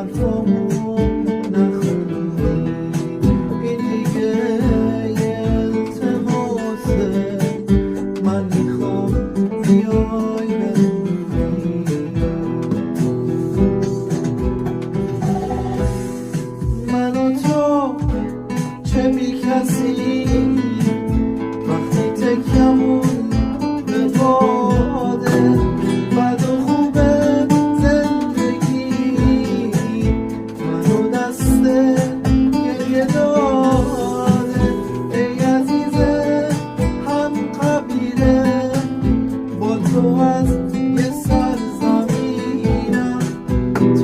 حرفامو نخوندی. این دیگه یه التماسه، من میخوام بیای بمونی. من و تو چه بی کسی وقتی تکیمون به باده. بد و خوبه زندگی منو دست گریه داده. ای عزیزه هم قبیله با تو از یه سرزمینم،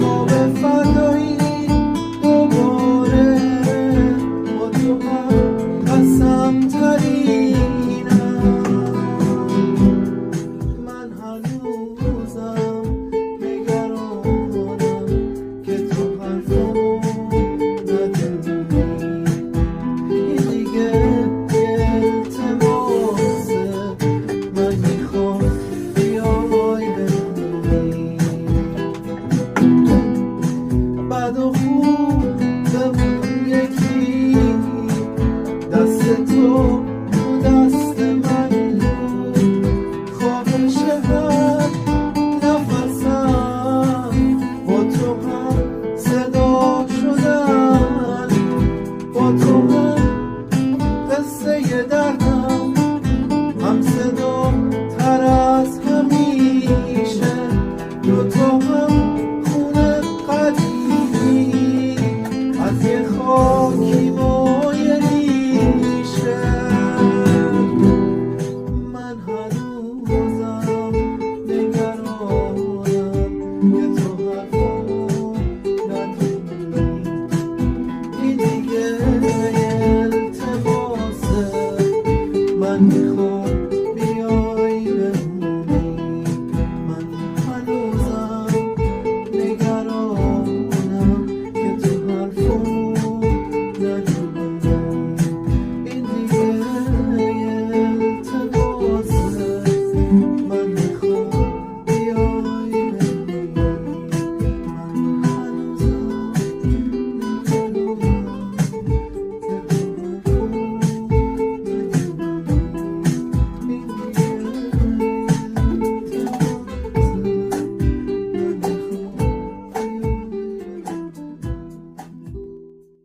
تا به فدایی دوباره با تو هم قسم ترینم. من هنوزم نگرانم که تو حرفامو ندونی. این دیگه یه التماسه، من میخوام بیای بمونی. بد و خوب